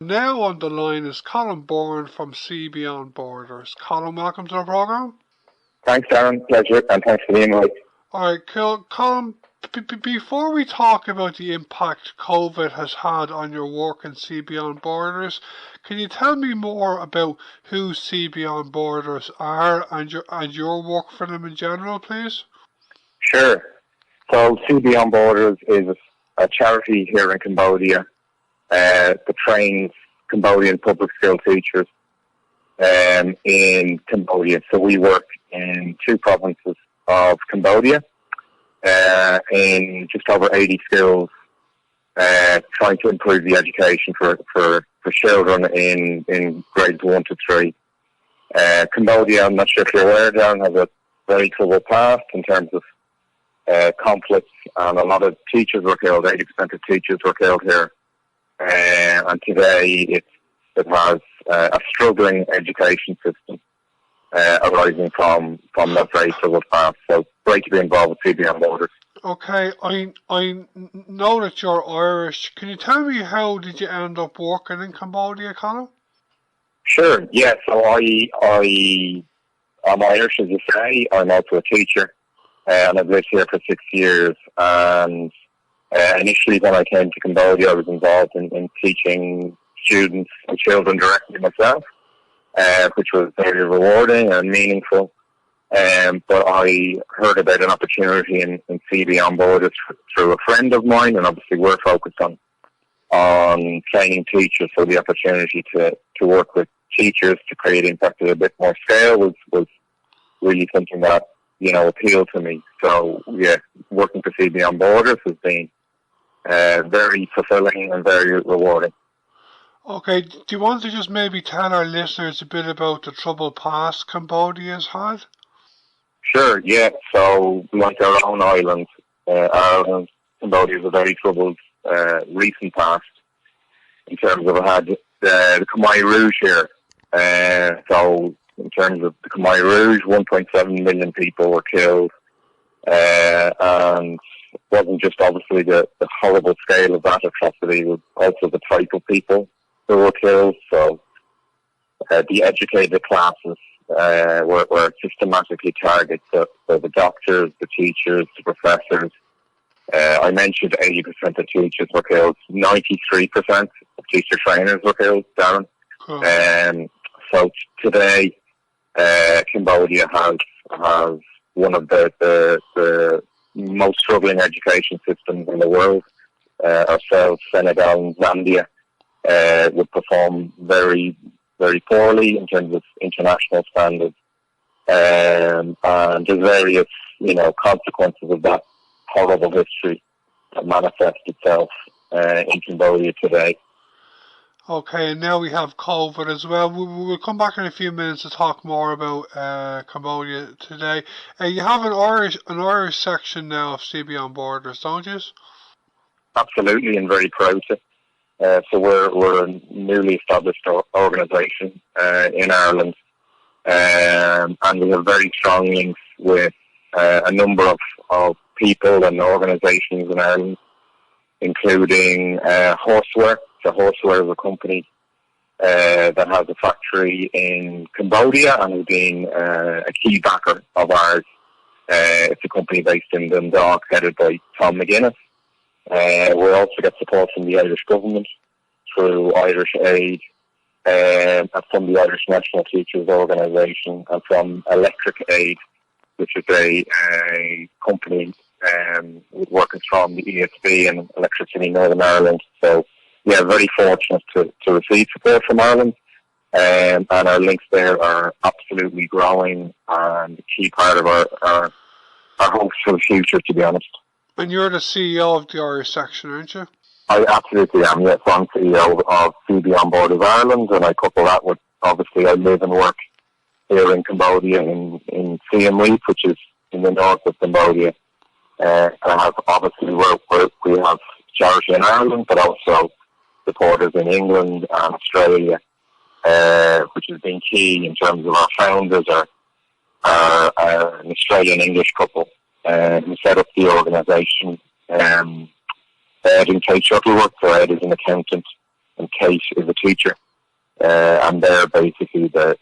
Now on the line is Byrne from SeeBeyondBorders. Colm, welcome to the programme. Thanks, Darren. Pleasure, and thanks for the invite. Alright, Colm, before we talk about the impact COVID has had on your work in SeeBeyondBorders, can you tell me more about who SeeBeyondBorders are and your work for them in general, please? Sure. So SeeBeyondBorders is a charity here in Cambodia that trains Cambodian public school teachers in Cambodia. So we work in 2 provinces of Cambodia, in just over 80 schools, trying to improve the education for children in grades 1 to 3. Cambodia, I'm not sure if you're aware, Darren, has a very troubled past in terms of conflicts, and a lot of teachers were killed. 80% of teachers were killed here, and today it has a struggling education system arising from that very troubled past. So great to be involved with SeeBeyondBorders. Okay, I know that you're Irish. Can you tell me how did you end up working in Cambodia, Colm? Sure. Yeah. So I'm Irish, as you say. I'm also a teacher, and I've lived here for 6 years. And initially, when I came to Cambodia, I was involved in teaching students and children directly myself, which was very rewarding and meaningful. But I heard about an opportunity in SeeBeyondBorders through a friend of mine, and obviously we're focused on training teachers. So the opportunity to work with teachers to create impact at a bit more scale was really something that, appealed to me. So yeah, working for SeeBeyondBorders has been very fulfilling and very rewarding. Okay, do you want to just maybe tell our listeners a bit about the troubled past Cambodia has had? Sure, yeah. So, like our own island, Ireland, Cambodia has a very troubled recent past in terms of it had the Khmer Rouge here. So, in terms of the Khmer Rouge, 1.7 million people were killed, and it wasn't just obviously the horrible scale of that atrocity, it was also the type of people who were killed. So, the educated classes were systematically targeted. So the doctors, the teachers, the professors. I mentioned 80% of teachers were killed. 93% of teacher trainers were killed, Darren. Cool. So today, Cambodia has one of the most struggling education systems in the world. Ourselves, Senegal and Zambia would perform very, very poorly in terms of international standards. And there's various, consequences of that horrible history that manifests itself in Cambodia today. Okay, and now we have COVID as well. We'll come back in a few minutes to talk more about Cambodia today. You have an Irish section now of SeeBeyondBorders, don't you? Absolutely, and very proud to. So we're a newly established organisation in Ireland, and we have very strong links with a number of people and organisations in Ireland, including Horseware. So Horseware is a company that has a factory in Cambodia and has been a key backer of ours. It's a company based in Dundalk, headed by Tom McGuinness. We also get support from the Irish government through Irish Aid, and from the Irish National Teachers Organisation, and from Electric Aid, which is a company working from the ESB and Electricity Northern Ireland. So, yeah, very fortunate to receive support from Ireland, and our links there are absolutely growing and a key part of our hopes for the future, to be honest. And you're the CEO of the Irish section, aren't you? I absolutely am, yes. I'm CEO of SeeBeyondBorders Ireland, and I couple that with, obviously, I live and work here in Cambodia in Siem Reap, which is in the north of Cambodia. And I have, obviously, we have charity in Ireland, but also supporters in England and Australia, which has been key in terms of our founders are an Australian-English couple who set up the organisation. Ed and Kate Shuttleworth, so Ed is an accountant and Kate is a teacher. And they're basically the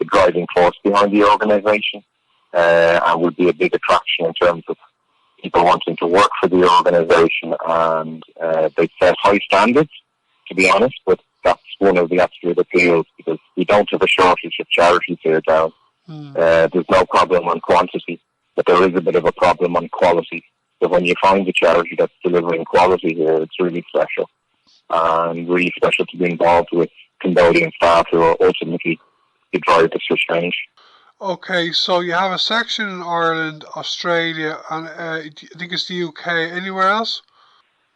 driving force behind the organisation, and would be a big attraction in terms of people wanting to work for the organisation. And they set high standards, to be honest, but that's one of the absolute appeals, because we don't have a shortage of charities here down. There's no problem on quantity, but there is a bit of a problem on quality. So when you find a charity that's delivering quality here, it's really special, and really special to be involved with Cambodian staff who are ultimately the drivers for change. Okay, so you have a section in Ireland, Australia, and I think it's the UK. Anywhere else?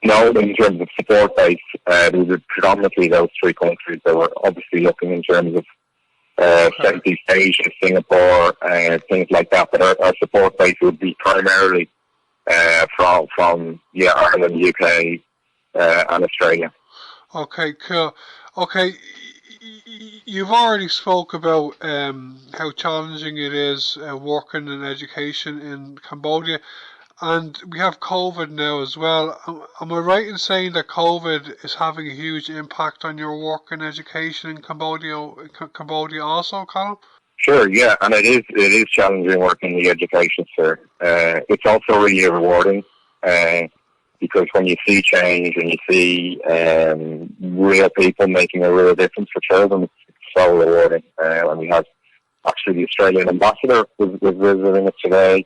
No, in terms of support base, there were predominantly those three countries that were obviously looking in terms of Southeast Asia, Singapore, things like that. But our support base would be primarily from Ireland, UK, and Australia. Okay, cool. Okay, you've already spoke about how challenging it is working in education in Cambodia, and we have COVID now as well. Am I right in saying that COVID is having a huge impact on your work in education in Cambodia also, Colm? Sure, yeah, and it is challenging working in the education sphere. It's also really rewarding, because when you see change and you see real people making a real difference for children, it's so rewarding. And we have actually the Australian ambassador was visiting us today.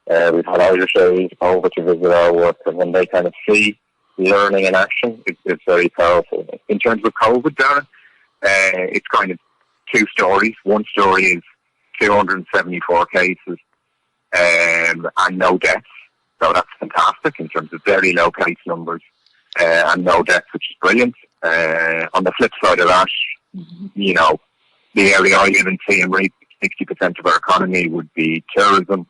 We've had Irish aides over to visit our work, and when they kind of see learning in action, it's very powerful. In terms of COVID, Darren, it's kind of two stories. One story is 274 cases and no deaths. So that's fantastic in terms of very low case numbers and no deaths, which is brilliant. On the flip side of that, you know, the area I live in, Siem Reap, 60% of our economy would be tourism.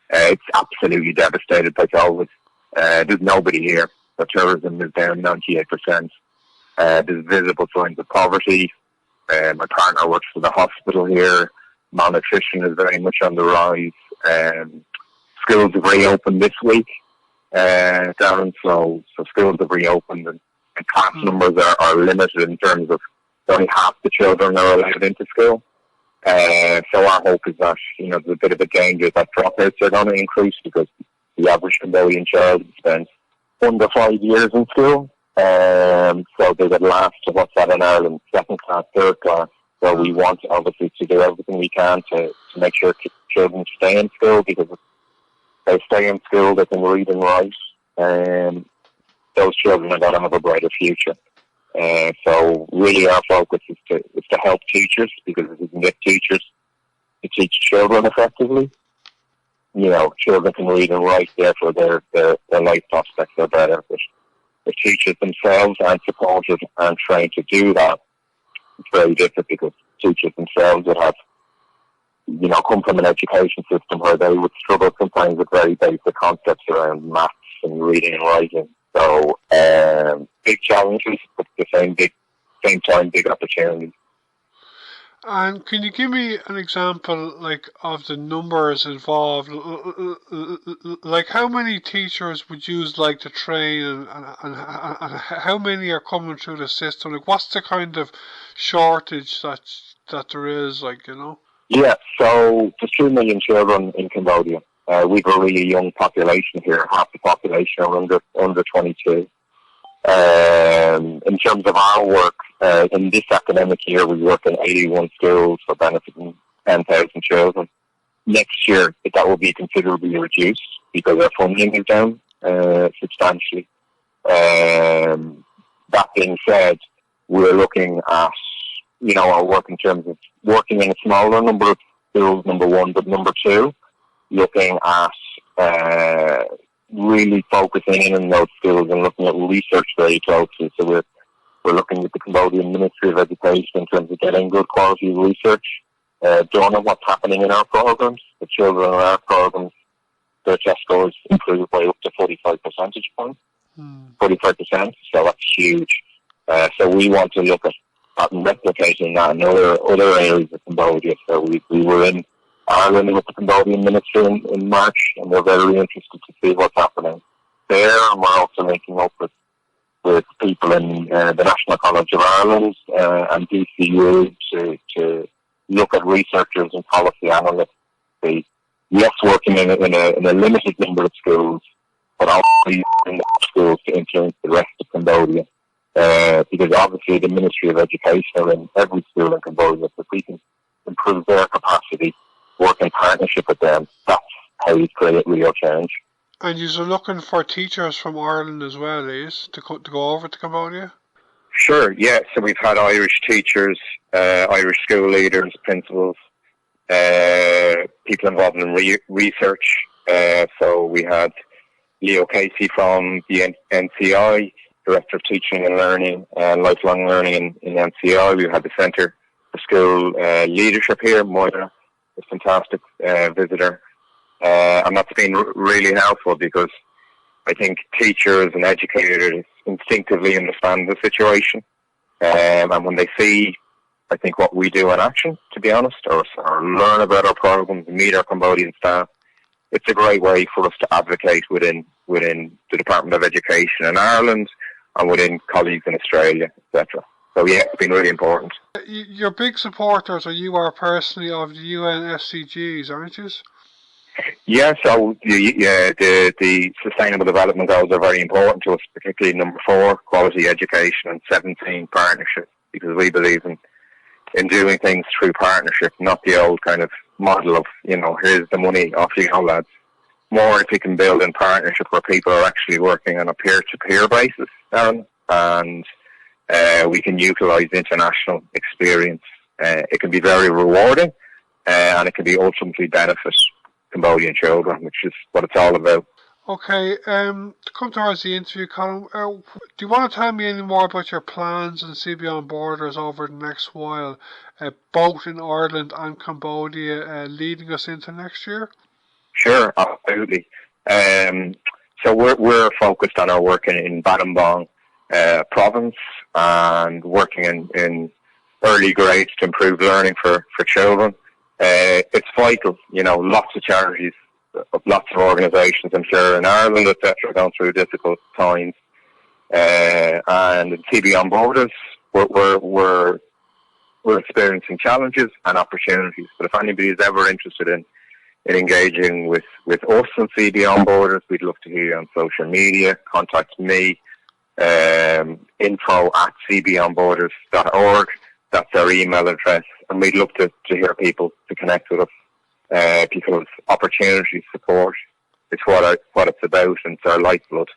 It's absolutely devastated by COVID. There's nobody here. The tourism is down 98%. There's visible signs of poverty. My partner works for the hospital here. Malnutrition is very much on the rise. Schools have reopened this week, Darren, so schools have reopened, and class numbers are limited in terms of only half the children are allowed into school. So our hope is that, you know, there's a bit of a danger that dropouts are going to increase, because the average Cambodian child spends under 5 years in school. So they would last to what's that in Ireland, second class, third class. So we want, obviously, to do everything we can to make sure children stay in school, because if they stay in school, they can read and write, and those children are going to have a brighter future. So really our focus is to help teachers, because if we can get teachers to teach children effectively, you know, children can read and write, therefore their life prospects are better. But the teachers themselves aren't supported and trained to do that. It's very difficult, because teachers themselves would have, you know, come from an education system where they would struggle sometimes with very basic concepts around maths and reading and writing. So big challenges, but at the same time, big opportunities. And can you give me an example, like, of the numbers involved? Like, how many teachers would you like to train, and how many are coming through the system? Like, what's the kind of shortage that there is, like, you know? Yeah, so there's 2 million children in Cambodia. We've a really young population here. Half the population are under 22. In terms of our work, in this academic year, we work in 81 schools for benefiting 10,000 children. Next year, that will be considerably reduced, because our funding is down substantially. That being said, we're looking at, you know, our work in terms of working in a smaller number of schools, number one, but number two, looking at really focusing in on those schools and looking at research very closely. So we're looking at the Cambodian Ministry of Education in terms of getting good quality research done on what's happening in our programs. The children in our programs, their test scores improved by up to 45 percentage points. 45%, so that's huge. So we want to look at replicating that in other areas of Cambodia. So we were in Ireland with the Cambodian Ministry in March, and we're very interested to see what's happening there. And we're also linking up with with people in the National College of Ireland and DCU to look at researchers and policy analysts. Yes, working in a limited number of schools, but also in schools to influence the rest of Cambodia. Because obviously the Ministry of Education are in every school in Cambodia. So if we can improve their capacity, work in partnership with them, that's how you create real change. And you're looking for teachers from Ireland as well, is to go over to Cambodia? Sure, yeah. So we've had Irish teachers, Irish school leaders, principals, people involved in research. So we had Leo Casey from the NCI, Director of Teaching and Learning and Lifelong Learning in NCI. We had the Centre for School Leadership here, Moira, a fantastic visitor. And that's been really helpful because I think teachers and educators instinctively understand the situation. And when they see, I think, what we do in action, to be honest, or learn about our programs, meet our Cambodian staff, it's a great way for us to advocate within the Department of Education in Ireland and within colleagues in Australia, etc. So yeah, it's been really important. You're big supporters, or you are personally, of the UN SDGs, aren't you? Yeah, so the Sustainable Development Goals are very important to us, particularly number 4, quality education, and 17, partnership, because we believe in doing things through partnership, not the old kind of model of, here's the money, off you go, lads. More if you can build in partnership where people are actually working on a peer-to-peer basis, and we can utilise international experience. It can be very rewarding, and it can be ultimately benefit Cambodian children, which is what it's all about. Okay, to come towards the interview, Colm, do you want to tell me any more about your plans in SeeBeyondBorders over the next while, both in Ireland and Cambodia, leading us into next year? Sure, absolutely. So we're focused on our work in Battambang province and working in early grades to improve learning for children. It's vital, lots of charities, lots of organisations, I'm sure, in Ireland, etc., are going through difficult times. And in SeeBeyondBorders, we're experiencing challenges and opportunities. But if anybody is ever interested in engaging with us and SeeBeyondBorders, we'd love to hear you on social media. Contact me, info@seebeyondborders.org. That's our email address. And we'd love to hear people to connect with us, because opportunity support is what it's about, and it's our lifeblood.